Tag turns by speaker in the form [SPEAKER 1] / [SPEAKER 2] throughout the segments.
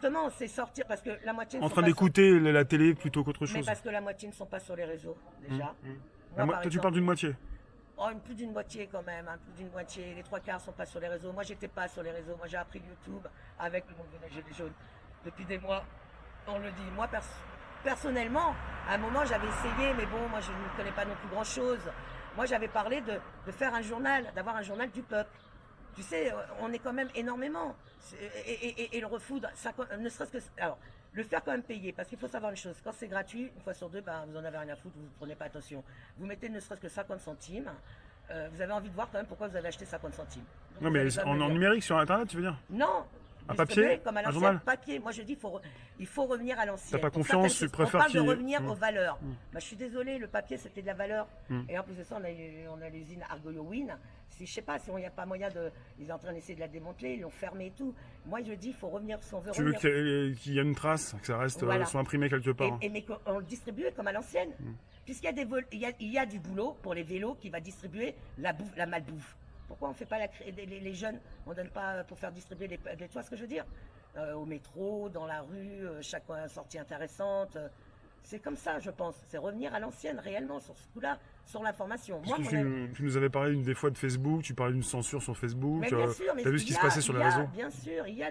[SPEAKER 1] justement, c'est sortir parce que la moitié.
[SPEAKER 2] En train d'écouter la télé plutôt qu'autre chose.
[SPEAKER 1] Mais parce que la moitié ne sont pas sur les réseaux déjà.
[SPEAKER 2] Toi, tu parles d'une moitié.
[SPEAKER 1] Oh, plus d'une moitié quand même, hein, plus d'une moitié. Les 3 quarts sont pas sur les réseaux. Moi, j'étais pas sur les réseaux. Moi, j'ai appris YouTube avec le mouvement des Gilets jaunes depuis des mois. On le dit. Moi, personnellement, à un moment, j'avais essayé, mais bon, moi, je ne connais pas non plus grand-chose. Moi, j'avais parlé de faire un journal, d'avoir un journal du peuple. Tu sais, on est quand même énormément. Et le refoudre, ça, ne serait-ce que... Alors, le faire quand même payer, parce qu'il faut savoir une chose, quand c'est gratuit, une fois sur deux, ben, vous en avez rien à foutre, vous ne prenez pas attention. Vous mettez ne serait-ce que 50 centimes, vous avez envie de voir quand même pourquoi vous avez acheté 50 centimes. Donc,
[SPEAKER 2] non, mais en numérique sur Internet, tu veux dire?
[SPEAKER 1] Non.
[SPEAKER 2] Un papier,
[SPEAKER 1] comme à
[SPEAKER 2] un journal.
[SPEAKER 1] Papier. Moi, je dis, il faut revenir à l'ancienne.
[SPEAKER 2] T'as pas confiance, tu préfères
[SPEAKER 1] on parle de revenir aux valeurs. Bah, je suis désolée, le papier, c'était de la valeur. Et en plus de ça, on a l'usine Argoyowin. Si, je sais pas, si on n'y a pas moyen de... Ils sont en train d'essayer de la démanteler, ils l'ont fermée et tout. Moi, je dis, il faut revenir, si on veut
[SPEAKER 2] tu
[SPEAKER 1] revenir...
[SPEAKER 2] veux qu'il y ait une trace, que ça reste soit imprimé quelque part.
[SPEAKER 1] Mais qu'on le distribue comme à l'ancienne. Puisqu'il y a il y a du boulot pour les vélos qui va distribuer la malbouffe. Pourquoi on ne fait pas les jeunes, on ne donne pas pour faire distribuer tu vois ce que je veux dire, au métro, dans la rue, chaque sortie intéressante. C'est comme ça, je pense. C'est revenir à l'ancienne, réellement, sur ce coup-là, sur l'information. Moi,
[SPEAKER 2] tu nous avais parlé des fois de Facebook, tu parlais d'une censure sur Facebook.
[SPEAKER 1] Mais bien sûr,
[SPEAKER 2] tu as vu ce qui se passait sur les réseaux?
[SPEAKER 1] Bien sûr, il y a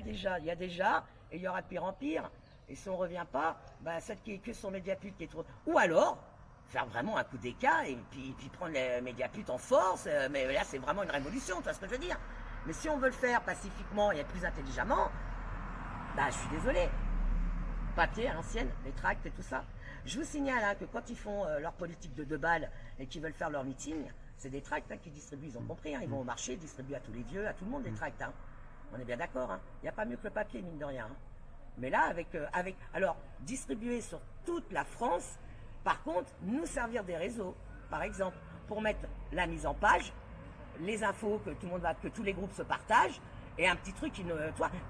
[SPEAKER 1] déjà, et il y aura de pire en pire. Et si on ne revient pas, bah, celle qui est que sur Mediapult qui est trop... Ou alors... faire vraiment un coup d'écart et puis prendre les Mediapult en force, mais là c'est vraiment une révolution, tu vois ce que je veux dire. Mais si on veut le faire pacifiquement et plus intelligemment, bah je suis désolé. Papier à l'ancienne, les tracts et tout ça. Je vous signale hein, que quand ils font leur politique de 2 balles et qu'ils veulent faire leur meeting, c'est des tracts hein, qu'ils distribuent, ils ont compris, hein, ils vont au marché, ils distribuent à tous les vieux, à tout le monde des tracts. Hein. On est bien d'accord, hein. Il n'y a pas mieux que le papier, mine de rien. Hein. Mais là, alors, distribuer sur toute la France, par contre, nous servir des réseaux, par exemple, pour mettre la mise en page, les infos que tous les groupes se partagent, et un petit truc tu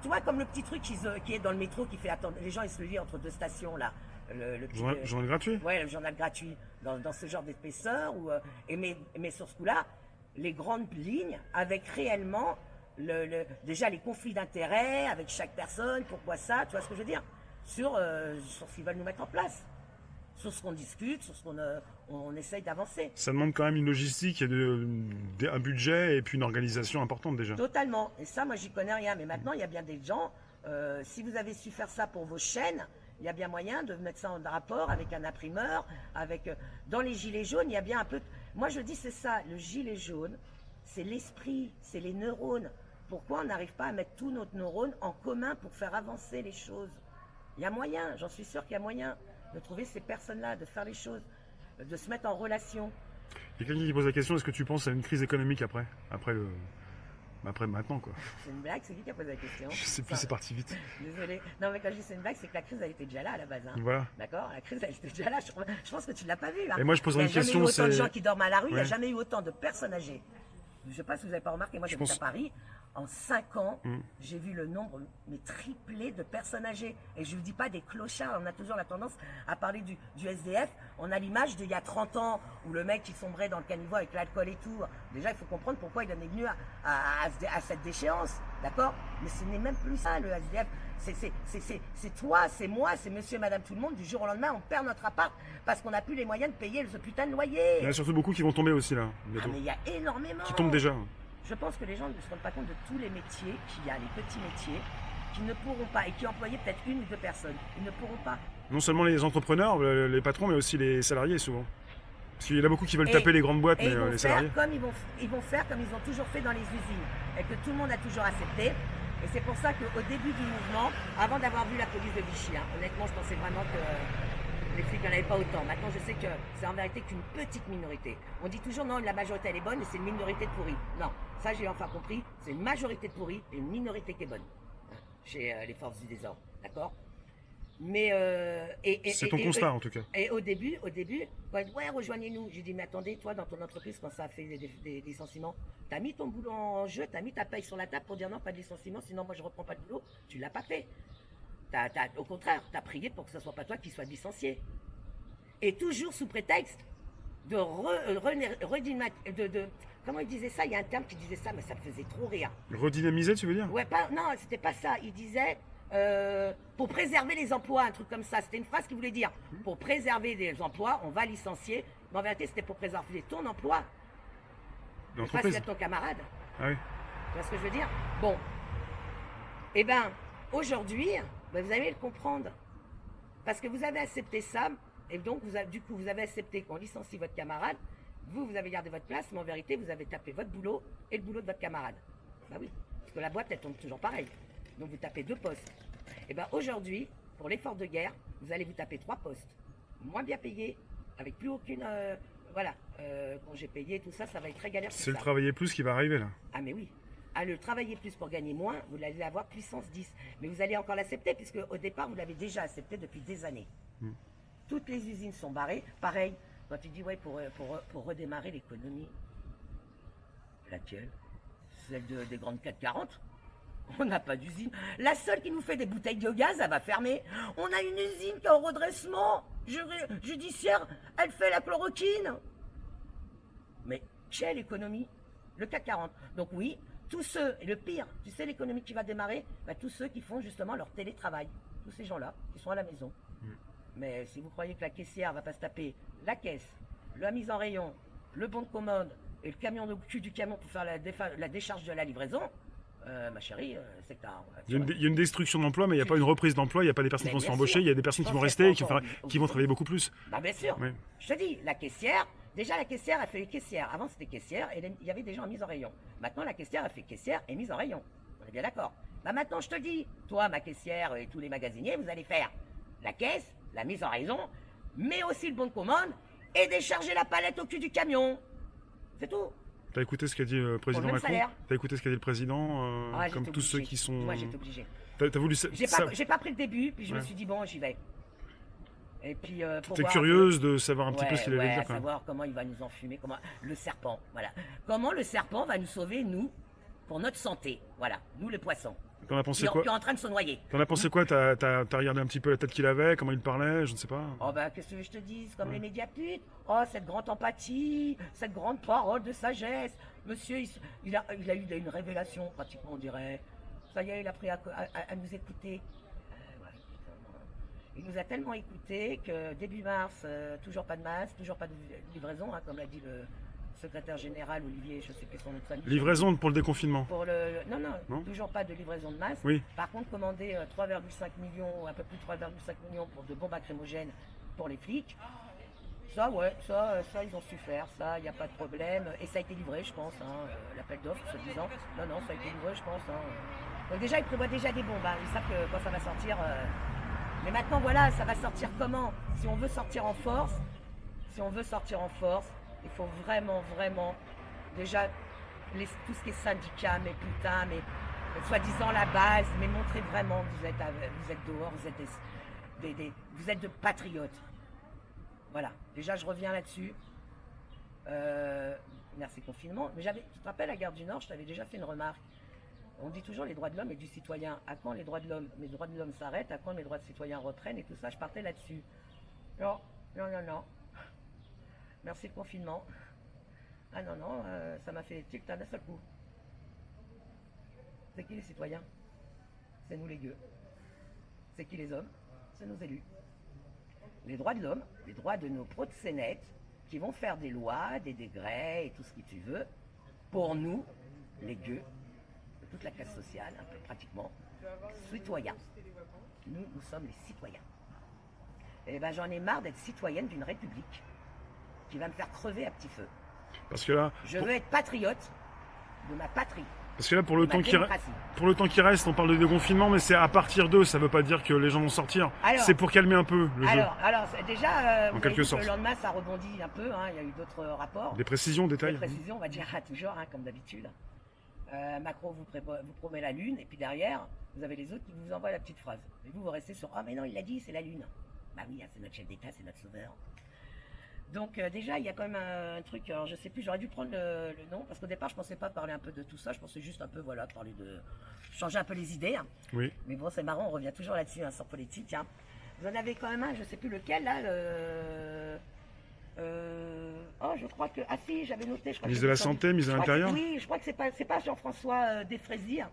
[SPEAKER 1] vois comme le petit truc qui est dans le métro qui fait attendre, les gens ils se le lisent entre 2 stations là. Le petit,
[SPEAKER 2] journal gratuit.
[SPEAKER 1] Ouais, le journal gratuit, dans ce genre d'épaisseur, mais sur ce coup-là, les grandes lignes avec réellement déjà les conflits d'intérêts avec chaque personne, pourquoi ça, tu vois ce que je veux dire, sur ce qu'ils veulent nous mettre en place. Sur ce qu'on discute, sur ce qu'on essaye d'avancer.
[SPEAKER 2] Ça demande quand même une logistique et un budget et puis une organisation importante déjà.
[SPEAKER 1] Totalement. Et ça, moi, j'y connais rien. Mais maintenant, il y a bien des gens, si vous avez su faire ça pour vos chaînes, il y a bien moyen de mettre ça en rapport avec un imprimeur, dans les gilets jaunes, il y a bien un peu... Moi, je dis, c'est ça, le gilet jaune, c'est l'esprit, c'est les neurones. Pourquoi on n'arrive pas à mettre tous nos neurones en commun pour faire avancer les choses? Il y a moyen, j'en suis sûr qu'il y a moyen de trouver ces personnes-là, de faire les choses, de se mettre en relation.
[SPEAKER 2] Il y a quelqu'un qui pose la question, est-ce que tu penses à une crise économique après maintenant quoi? C'est
[SPEAKER 1] une blague, c'est qui a posé la question?
[SPEAKER 2] Je sais plus, c'est parti vite.
[SPEAKER 1] Désolé. Non mais quand je dis c'est une blague, c'est que la crise elle était déjà là à la base. Hein.
[SPEAKER 2] Voilà.
[SPEAKER 1] D'accord? La crise elle était déjà là, je pense que tu ne l'as pas vu. Hein.
[SPEAKER 2] Et moi je poserais une question,
[SPEAKER 1] il n'y a jamais eu autant de gens qui dorment à la rue, il n'y a jamais eu autant de personnes âgées. Je ne sais pas si vous n'avez pas remarqué, moi j'habite à Paris. En 5 ans, j'ai vu le nombre triplé de personnes âgées. Et je ne vous dis pas des clochards, on a toujours la tendance à parler du SDF. On a l'image d'il y a 30 ans où le mec qui sombrait dans le caniveau avec l'alcool et tout. Déjà, il faut comprendre pourquoi il en est venu à cette déchéance. D'accord? Mais ce n'est même plus ça le SDF. C'est toi, c'est moi, c'est monsieur et madame tout le monde. Du jour au lendemain, on perd notre appart parce qu'on n'a plus les moyens de payer ce putain de loyer.
[SPEAKER 2] Il y en a surtout beaucoup qui vont tomber aussi là.
[SPEAKER 1] Ah, mais il y a énormément.
[SPEAKER 2] Qui tombent déjà.
[SPEAKER 1] Je pense que les gens ne se rendent pas compte de tous les métiers qu'il y a, les petits métiers, qui ne pourront pas, et qui employaient peut-être 1 ou 2 personnes. Ils ne pourront pas.
[SPEAKER 2] Non seulement les entrepreneurs, les patrons, mais aussi les salariés souvent. Parce qu'il y en a beaucoup qui veulent taper les grandes boîtes, mais les salariés.
[SPEAKER 1] Ils vont faire comme ils ont toujours fait dans les usines, et que tout le monde a toujours accepté. Et c'est pour ça qu'au début du mouvement, avant d'avoir vu la police de Vichy, hein, honnêtement, je pensais vraiment que les flics n'en avaient pas autant. Maintenant, je sais que c'est en vérité qu'une petite minorité. On dit toujours non, la majorité elle est bonne, mais c'est une minorité de pourris. Non, ça j'ai enfin compris, c'est une majorité de pourris et une minorité qui est bonne chez les forces du désordre, d'accord? Mais
[SPEAKER 2] c'est ton constat en tout cas.
[SPEAKER 1] Et au début, ouais, rejoignez-nous. J'ai dit mais attendez, toi dans ton entreprise quand ça a fait des licenciements, t'as mis ton boulot en jeu, t'as mis ta paye sur la table pour dire non, pas de licenciement, sinon moi je reprends pas de boulot. Tu l'as pas fait. Au contraire, t'as prié pour que ce soit pas toi qui sois licencié. Et toujours sous prétexte de comment il disait ça? Il y a un terme qui disait ça, mais ça me faisait trop rire.
[SPEAKER 2] Redynamiser, tu veux dire?
[SPEAKER 1] Ouais, non, c'était pas ça. Il disait pour préserver les emplois, un truc comme ça. C'était une phrase qu'il voulait dire. Pour préserver des emplois, on va licencier. Mais en vérité, c'était pour préserver ton emploi. Pas celui de ton camarade.
[SPEAKER 2] Ah oui.
[SPEAKER 1] Tu vois ce que je veux dire? Bon. Eh bien, aujourd'hui, ben, vous allez le comprendre. Parce que vous avez accepté ça, et donc du coup, vous avez accepté qu'on licencie votre camarade. Vous avez gardé votre place, mais en vérité, vous avez tapé votre boulot et le boulot de votre camarade. Bah oui, parce que la boîte, elle tombe toujours pareil. Donc vous tapez 2 postes. Et bien aujourd'hui, pour l'effort de guerre, vous allez vous taper 3 postes. Moins bien payés, avec plus aucune... congé payé, tout ça, ça va être très galère.
[SPEAKER 2] C'est le travailler plus qui va arriver là.
[SPEAKER 1] Ah mais oui. À le travailler plus pour gagner moins, vous allez avoir puissance 10. Mais vous allez encore l'accepter, puisque au départ, vous l'avez déjà accepté depuis des années. Toutes les usines sont barrées. Pareil, quand tu dis, ouais, pour redémarrer l'économie, laquelle? Celle des grandes 440. On n'a pas d'usine. La seule qui nous fait des bouteilles de gaz, elle va fermer. On a une usine qui est en redressement judiciaire. Elle fait la chloroquine. Mais quelle économie? Le CAC 40. Donc oui, tous ceux, et le pire, tu sais l'économie qui va démarrer, bah, tous ceux qui font justement leur télétravail. Tous ces gens-là qui sont à la maison. Mais si vous croyez que la caissière va pas se taper la caisse, la mise en rayon, le bon de commande et le camion de cul du camion pour faire la décharge de la livraison, ma chérie, c'est que
[SPEAKER 2] il y a une destruction d'emploi, mais il n'y a pas une reprise d'emploi, il n'y a pas des personnes qui vont se faire embaucher, il y a des personnes qui vont rester et qui vont travailler beaucoup plus.
[SPEAKER 1] Bah bien sûr,
[SPEAKER 2] Oui.
[SPEAKER 1] Je te dis, la caissière, déjà la caissière, elle fait les caissières. Avant c'était caissière et il y avait des gens en mise en rayon. Maintenant la caissière, elle fait caissière et mise en rayon. On est bien d'accord. Bah maintenant je te dis, toi ma caissière et tous les magasiniers, vous allez faire la caisse, la mise en rayon, mais aussi le bon de commande et décharger la palette au cul du camion. C'est tout.
[SPEAKER 2] T'as écouté ce qu'a dit le président Macron? T'as écouté ce qu'a dit le président, comme tous ceux qui sont...
[SPEAKER 1] Moi j'étais obligé.
[SPEAKER 2] T'as voulu...
[SPEAKER 1] J'ai pas pris le début, puis je me suis dit bon, j'y vais. Et puis
[SPEAKER 2] t'es curieuse de savoir un petit peu ce qu'il allait dire quand même.
[SPEAKER 1] Savoir comment il va nous enfumer, comment le serpent, voilà. Comment le serpent va nous sauver, nous, pour notre santé, voilà, nous les poissons.
[SPEAKER 2] T'en as pensé quoi?
[SPEAKER 1] Qui est en train de se noyer.
[SPEAKER 2] T'en as pensé quoi? T'as regardé un petit peu la tête qu'il avait, comment il parlait, je ne sais pas.
[SPEAKER 1] Oh bah qu'est-ce que je te dise, comme les médiaputes. Oh cette grande empathie, cette grande parole de sagesse. Monsieur, il a eu une révélation pratiquement, on dirait. Ça y est, il a appris à nous écouter. Il nous a tellement écoutés que début mars, toujours pas de masque, toujours pas de livraison, hein, comme l'a dit le secrétaire général Olivier, je sais plus son nom de famille.
[SPEAKER 2] Livraison pour le déconfinement.
[SPEAKER 1] Non, toujours pas de livraison de masque.
[SPEAKER 2] Oui.
[SPEAKER 1] Par contre, commander 3,5 millions, un peu plus de 3,5 millions pour de bombes lacrymogènes pour les flics. Ça, ça, ils ont su faire, ça, il n'y a pas de problème. Et ça a été livré, je pense, l'appel d'offres, se disant. Non, ça a été livré, je pense. Donc déjà, ils prévoient déjà des bombes. Ils savent que quand ça va sortir... Mais maintenant, voilà, ça va sortir comment? Si on veut sortir en force, il faut vraiment, déjà, tout ce qui est syndicat, mais putain, mais soi-disant la base, mais montrez vraiment que vous êtes dehors, vous êtes de patriotes. Voilà, déjà je reviens là-dessus. Merci confinement. Mais tu te rappelles, à Gare du Nord, je t'avais déjà fait une remarque. On dit toujours les droits de l'homme et du citoyen. À quand les droits de l'homme? Les droits de l'homme s'arrêtent, à quand les droits de citoyen reprennent et tout ça, je partais là-dessus. Non. Merci le confinement. Ah non, ça m'a fait tic-tac d'un seul coup. C'est qui les citoyens? C'est nous les gueux. C'est qui les hommes? C'est nos élus. Les droits de l'homme, les droits de nos proxénètes qui vont faire des lois, des décrets et tout ce que tu veux, pour nous, les gueux, de toute la classe sociale, un peu pratiquement, citoyens. Nous sommes les citoyens. Et ben j'en ai marre d'être citoyenne d'une république qui va me faire crever à petit feu.
[SPEAKER 2] Parce que là,
[SPEAKER 1] je veux être patriote de ma patrie.
[SPEAKER 2] Parce que là, pour le temps qui reste, on parle de déconfinement, mais c'est à partir d'eux, ça veut pas dire que les gens vont sortir. C'est pour calmer un peu le jeu.
[SPEAKER 1] Alors déjà,
[SPEAKER 2] en quelque sorte.
[SPEAKER 1] Le lendemain, ça rebondit un peu, il y a eu d'autres rapports.
[SPEAKER 2] Des précisions, détails.
[SPEAKER 1] Des précisions, on va dire toujours, comme d'habitude. Macron vous promet la Lune, et puis derrière, vous avez les autres qui vous envoient la petite phrase. Et vous restez sur « Ah mais non, il l'a dit, c'est la Lune ». Bah oui, c'est notre chef d'État, c'est notre sauveur. Donc déjà, il y a quand même un truc, alors je sais plus, j'aurais dû prendre le nom, parce qu'au départ, je pensais pas parler un peu de tout ça, je pensais juste un peu, parler de... changer un peu les idées.
[SPEAKER 2] Oui.
[SPEAKER 1] Mais bon, c'est marrant, on revient toujours là-dessus, sur politique. Vous en avez quand même un, je sais plus lequel, là, je crois que... Ah si, j'avais noté, je crois
[SPEAKER 2] Ministre de la Santé, ministre de l'Intérieur.
[SPEAKER 1] Oui, je crois que c'est pas Jean-François Desfraisiers.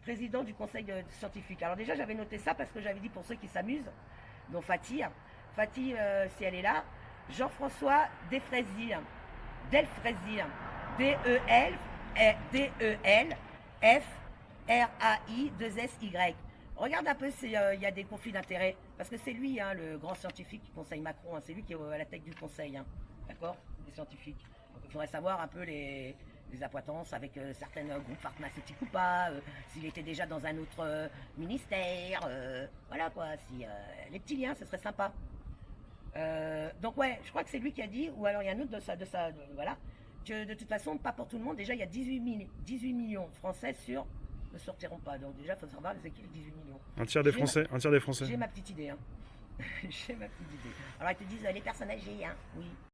[SPEAKER 1] président du conseil scientifique. Alors déjà, j'avais noté ça parce que j'avais dit pour ceux qui s'amusent, dont Fatih, si elle est là, Jean-François Delfraissy, D-E-L-F-R-A-I-2-S-Y. Regarde un peu s'il y a des conflits d'intérêts, parce que c'est lui, hein, le grand scientifique qui conseille Macron, hein, c'est lui qui est à la tête du conseil, hein, d'accord, des scientifiques. Donc, il faudrait savoir un peu les appointances avec certains groupes pharmaceutiques ou pas, s'il était déjà dans un autre ministère, voilà quoi, si les petits liens, ce serait sympa. Donc ouais, je crois que c'est lui qui a dit, ou alors il y a un autre voilà, que de toute façon, pas pour tout le monde, déjà il y a 18 millions de Français ne sortiront pas, donc déjà il faut savoir c'est qui les 18 millions.
[SPEAKER 2] Un tiers des Français.
[SPEAKER 1] J'ai ma petite idée, hein. J'ai ma petite idée. Alors ils te disent les personnes âgées, hein, oui.